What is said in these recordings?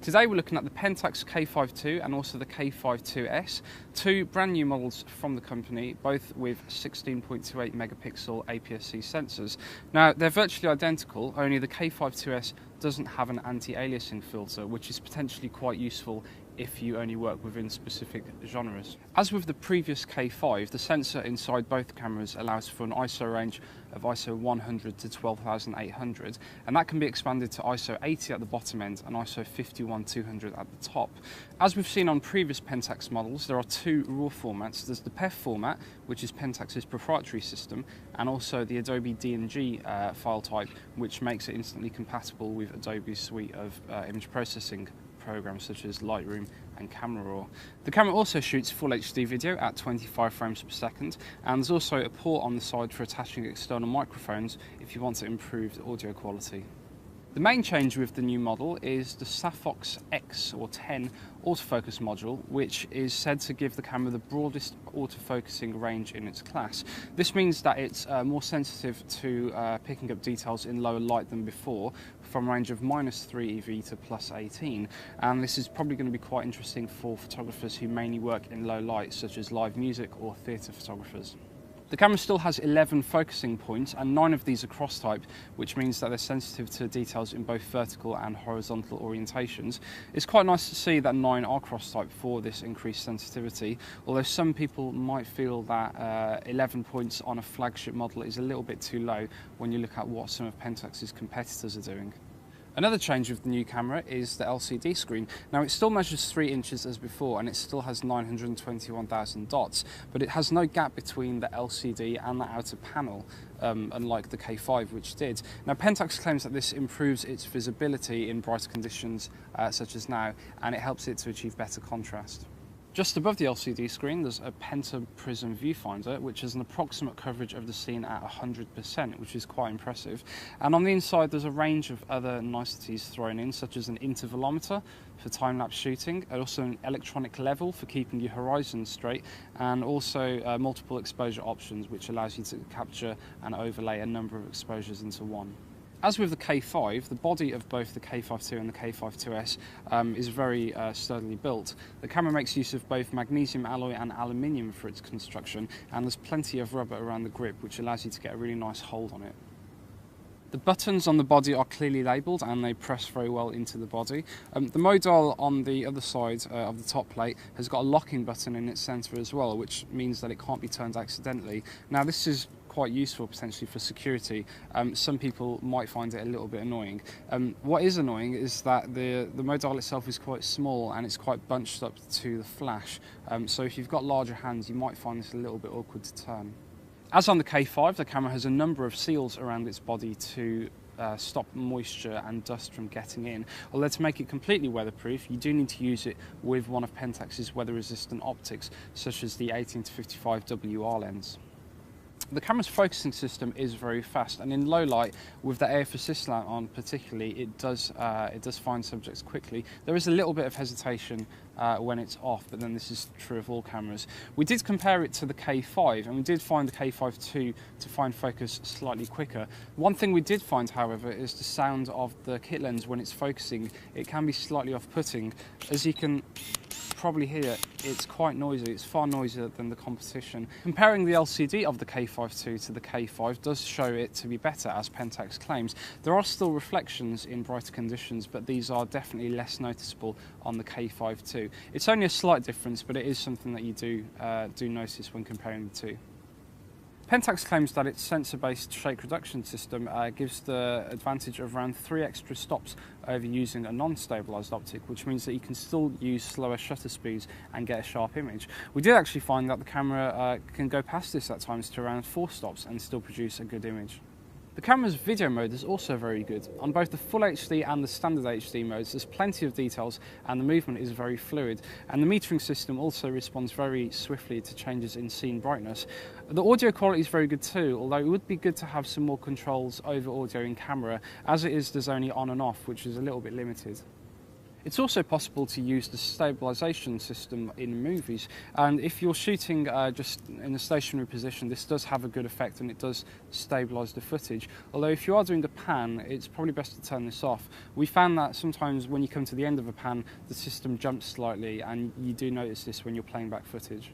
Today we're looking at the Pentax K5 II and also the K5 IIs, two brand new models from the company, both with 16.28 megapixel APS-C sensors. Now they're virtually identical, only the K5 IIs doesn't have an anti-aliasing filter, which is potentially quite useful if you only work within specific genres. As with the previous K5, the sensor inside both cameras allows for an ISO range of ISO 100 to 12,800, and that can be expanded to ISO 80 at the bottom end and ISO 51200 at the top. As we've seen on previous Pentax models, there are two RAW formats. There's the PEF format, which is Pentax's proprietary system, and also the Adobe DNG file type, which makes it instantly compatible with Adobe's suite of image processing programs such as Lightroom and Camera Raw. The camera also shoots full HD video at 25 frames per second, and there's also a port on the side for attaching external microphones if you want to improve the audio quality. The main change with the new model is the Saphox X or 10 autofocus module, which is said to give the camera the broadest autofocusing range in its class. This means that it's more sensitive to picking up details in lower light than before, from a range of -3 EV to +18, and this is probably going to be quite interesting for photographers who mainly work in low light, such as live music or theatre photographers. The camera still has 11 focusing points, and 9 of these are cross-type, which means that they're sensitive to details in both vertical and horizontal orientations. It's quite nice to see that 9 are cross-type for this increased sensitivity, although some people might feel that 11 points on a flagship model is a little bit too low when you look at what some of Pentax's competitors are doing. Another change with the new camera is the LCD screen. Now it still measures 3 inches as before, and it still has 921,000 dots, but it has no gap between the LCD and the outer panel, unlike the K5, which did. Now Pentax claims that this improves its visibility in brighter conditions such as now, and it helps it to achieve better contrast. Just above the LCD screen there's a Pentaprism viewfinder, which has an approximate coverage of the scene at 100%, which is quite impressive. And on the inside there's a range of other niceties thrown in, such as an intervalometer for time-lapse shooting, and also an electronic level for keeping your horizon straight, and also multiple exposure options, which allows you to capture and overlay a number of exposures into one. As with the K5, the body of both the K5 II and the K5 IIs is very sturdily built. The camera makes use of both magnesium alloy and aluminium for its construction, and there's plenty of rubber around the grip, which allows you to get a really nice hold on it. The buttons on the body are clearly labelled and they press very well into the body. The modal on the other side of the top plate has got a locking button in its centre as well, which means that it can't be turned accidentally. Now this is quite useful potentially for security. Some people might find it a little bit annoying. What is annoying is that the modal itself is quite small and it's quite bunched up to the flash. So if you've got larger hands, you might find this a little bit awkward to turn. As on the K5, the camera has a number of seals around its body to stop moisture and dust from getting in. Although to make it completely weatherproof, you do need to use it with one of Pentax's weather-resistant optics, such as the 18-55 WR lens. The camera's focusing system is very fast, and in low light, with the AF assist lamp on particularly, it does find subjects quickly. There is a little bit of hesitation when it's off, but then this is true of all cameras. We did compare it to the K5, and we did find the K5 II to find focus slightly quicker. One thing we did find, however, is the sound of the kit lens when it's focusing. It can be slightly off-putting. As you can probably hear, it's quite noisy. It's far noisier than the competition. Comparing the LCD of the K5 II to the K5 does show it to be better, as Pentax claims. There are still reflections in brighter conditions, but these are definitely less noticeable on the K5 II. It's only a slight difference, but it is something that you do notice when comparing the two. Pentax claims that its sensor-based shake reduction system gives the advantage of around 3 extra stops over using a non-stabilised optic, which means that you can still use slower shutter speeds and get a sharp image. We did actually find that the camera can go past this at times to around 4 stops and still produce a good image. The camera's video mode is also very good. On both the Full HD and the Standard HD modes, there's plenty of details and the movement is very fluid. And the metering system also responds very swiftly to changes in scene brightness. The audio quality is very good too, although it would be good to have some more controls over audio in camera. As it is, there's only on and off, which is a little bit limited. It's also possible to use the stabilisation system in movies, and if you're shooting just in a stationary position, this does have a good effect and it does stabilise the footage. Although if you are doing the pan, it's probably best to turn this off. We found that sometimes when you come to the end of a pan, the system jumps slightly, and you do notice this when you're playing back footage.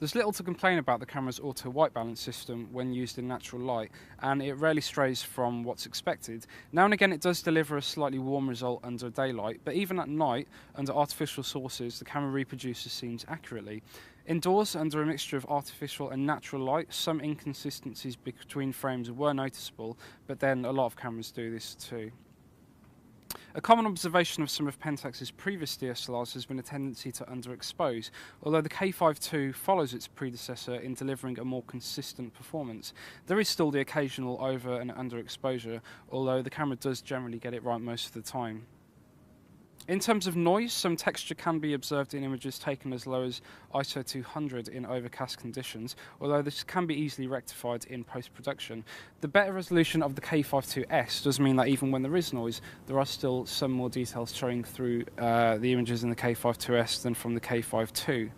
There's little to complain about the camera's auto white balance system when used in natural light, and it rarely strays from what's expected. Now and again it does deliver a slightly warm result under daylight, but even at night, under artificial sources, the camera reproduces scenes accurately. Indoors, under a mixture of artificial and natural light, some inconsistencies between frames were noticeable, but then a lot of cameras do this too. A common observation of some of Pentax's previous DSLRs has been a tendency to underexpose, although the K5 II follows its predecessor in delivering a more consistent performance. There is still the occasional over and underexposure, although the camera does generally get it right most of the time. In terms of noise, some texture can be observed in images taken as low as ISO 200 in overcast conditions, although this can be easily rectified in post-production. The better resolution of the K5 IIS does mean that even when there is noise, there are still some more details showing through the images in the K5 IIS than from the K5 II.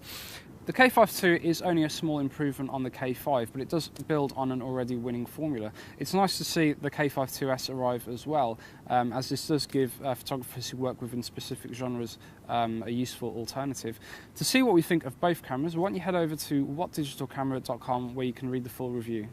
The K5 II is only a small improvement on the K5, but it does build on an already winning formula. It's nice to see the K5 IIS arrive as well, as this does give photographers who work within specific genres a useful alternative. To see what we think of both cameras, why don't you head over to whatdigitalcamera.com, where you can read the full review.